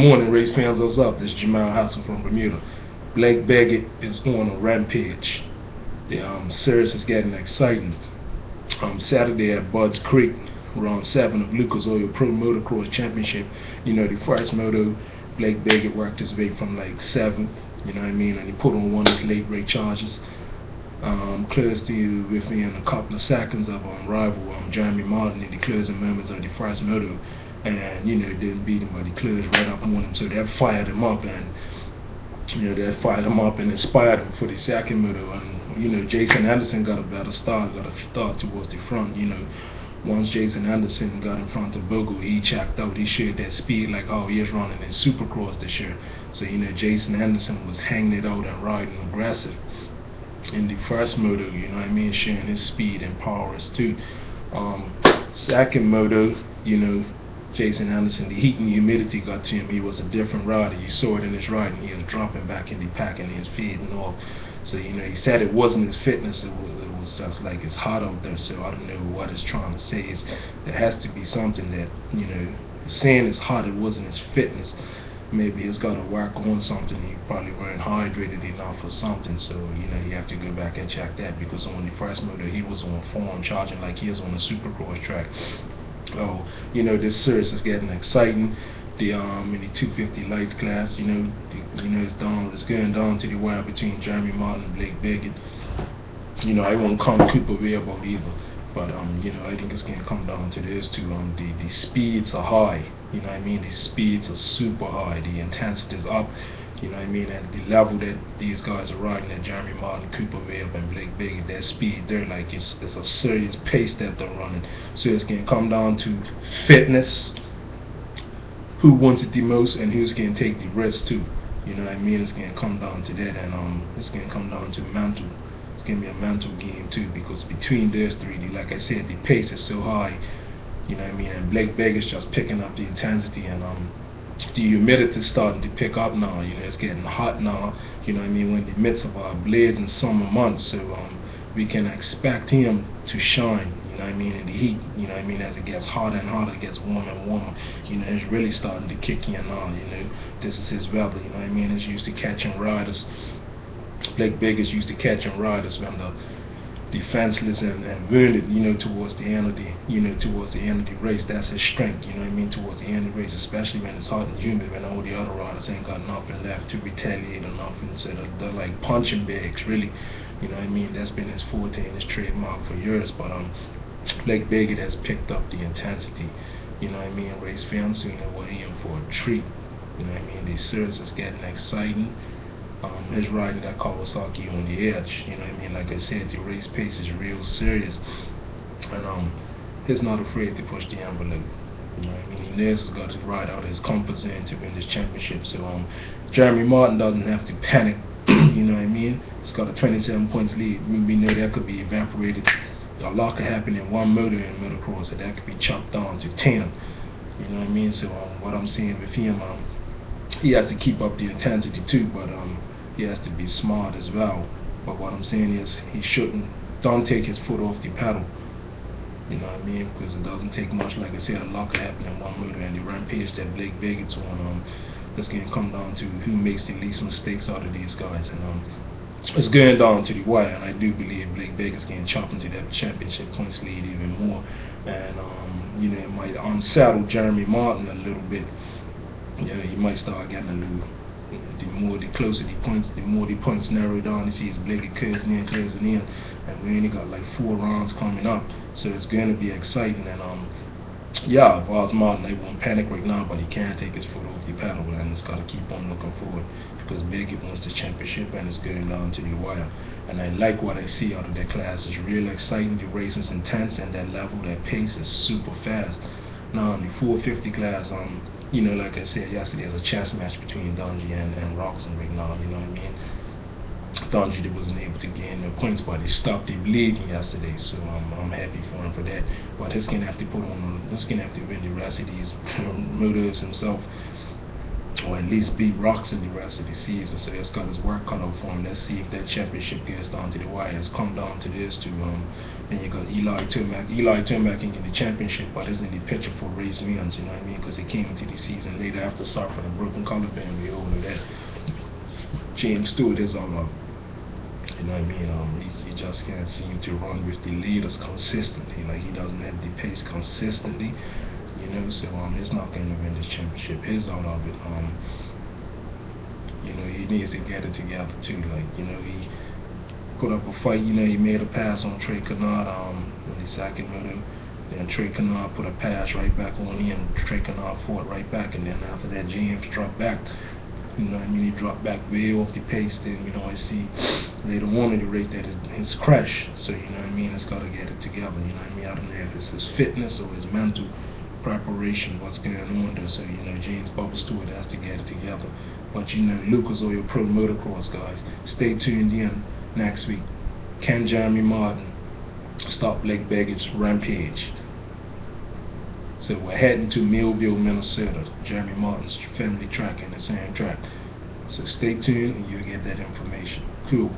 Morning, race fans. What's up? This is Jamal Hassan from Bermuda. Blake Baggett is on a rampage. The series is getting exciting. Saturday at Bud's Creek, round 7 of Lucas Oil Pro Motocross Championship. You know, the first moto, Blake Baggett worked his way from like 7th, you know what I mean, and he put on one of his late break charges. Close to within a couple of seconds of rival Jeremy Martin in the closing moments of the first moto, and you know, didn't beat him, but he closed right up on him, so that fired him up, and you know, that fired him up and inspired him for the second moto. And you know, Jason Anderson got a better start, towards the front. You know, once Jason Anderson got in front of Bogle, he checked out, he showed that speed like how he is running in Supercross this year. So you know, Jason Anderson was hanging it out and riding aggressive in the first moto, you know what I mean, sharing his speed and powers too. Second moto, you know, Jason Anderson, the heat and humidity got to him. He was a different rider. You saw it in his riding. He was dropping back in the pack and he was fading off. So you know, he said it wasn't his fitness, it was just like it's hot out there. So I don't know what he's trying to say. There has to be something that, you know, saying it's hot, it wasn't his fitness. Maybe he's got to work on something. He probably weren't hydrated enough or something. So you know, you have to go back and check that, because on the first moto he was on form, charging like he is on a Supercross track. Oh, you know, this series is getting exciting. The in the 250 lights class, you know, it's going down to the wire between Jeremy Martin and Blake Baggett. You know, I won't come Cooper way about either, but you know, I think it's gonna come down to this too. The speeds are high, you know what I mean. The speeds are super high. The intensity is up, you know what I mean. At the level that these guys are riding at, Jeremy Martin, Cooper Webb, and Blake Baggett, that speed, they're like, it's a serious pace that they're running. So it's gonna come down to fitness, who wants it the most, and who's gonna take the risk too. You know what I mean. It's gonna come down to that, and it's gonna come down to mental. It's going to be a mental game too, because between those three, like I said, the pace is so high, you know what I mean, and Blake Baggett's just picking up the intensity, and the humidity is starting to pick up now. You know, it's getting hot now, you know what I mean, we're in the midst of our blazing summer months, so we can expect him to shine, you know what I mean, in the heat, you know what I mean, as it gets hotter and hotter, it gets warmer and warmer, you know, it's really starting to kick in now, you know, this is his weather, you know what I mean, he's used to catching riders. Blake Baggett's used to catching riders when the defenseless and wounded, you know, towards the end of the race. That's his strength, you know what I mean, towards the end of the race, especially when it's hot and humid, when all the other riders ain't got nothing left to retaliate or nothing. So they're like punching bags, really, you know what I mean. That's been his forte and his trademark for years. But Blake Baggett has picked up the intensity, you know what I mean. Race fans, so you know, we're in for a treat, you know what I mean. The series is getting exciting. His riding that Kawasaki on the edge, you know what I mean. Like I said, the race pace is real serious, and he's not afraid to push the envelope, you know what I mean. He knows he's got to ride out his comfort zone to win this championship. So Jeremy Martin doesn't have to panic, you know what I mean. He's got a 27 points lead. We know that could be evaporated. A lot could happen in one motor in motocross, so that could be chopped down to 10, you know what I mean. So what I'm saying with him, he has to keep up the intensity too, but he has to be smart as well. But what I'm saying is, don't take his foot off the pedal, you know what I mean, because it doesn't take much. Like I said, a lot could happen in one motor, and the rampage that Blake Baggett's on, it's going to come down to who makes the least mistakes out of these guys, and it's going down to the wire. And I do believe Blake Baggett's going to chop into that championship points lead even more, and you know, it might unsettle Jeremy Martin a little bit. You know, he might start getting a little. The closer the points, the more the points narrow down. You see his Blake closing in, and we only got like 4 rounds coming up, so it's going to be exciting. And yeah, if I was Martin, I won't panic right now, but he can't take his foot off the pedal, and he's got to keep on looking forward, because Baggett wants the championship, and it's going down to the wire. And I like what I see out of that class. It's real exciting. The race is intense, and that level, that pace is super fast. Now in the 450 class, you know, like I said yesterday, there's a chess match between Donji and Roxon right now, you know what I mean. Donji wasn't able to gain no points, but he stopped the bleeding yesterday, so I'm happy for him for that. But he's gonna have to win the rest of these motos himself, or at least beat Rocks in the rest of the season. So that's got his work cut out for him. Let's see if that championship gets down to the wire. It's come down to this too. Then you got Eli Tomac. Eli Tomac can get the championship, but isn't the picture for Race Williams, you know what I mean? Because he came into the season later after suffering a broken collarbone. We all know that. James Stewart is all up. You know what I mean? He just can't seem to run with the leaders consistently. Like, he doesn't have the pace consistently. You know, so it's not going to win this championship. He's out of it. You know, he needs to get it together too. Like, you know, he put up a fight. You know, he made a pass on Trey Kennard when he second with him. Then Trey Kennard put a pass right back on him. Trey Kennard fought right back, and then after that, James dropped back. You know what I mean? He dropped back way off the pace. Then, you know, I see later on in the race that his crash. So, you know what I mean? It's got to get it together. You know what I mean? I don't know if it's his fitness or his mental preparation, what's going on there. So, you know, James Bubba Stewart has to get it together. But, you know, Lucas Oil Pro Motocross, guys, stay tuned in next week. Can Jeremy Martin stop Blake Baggett's Rampage? So we're heading to Millville, Minnesota, Jeremy Martin's family track and the same track. So stay tuned and you'll get that information. Cool.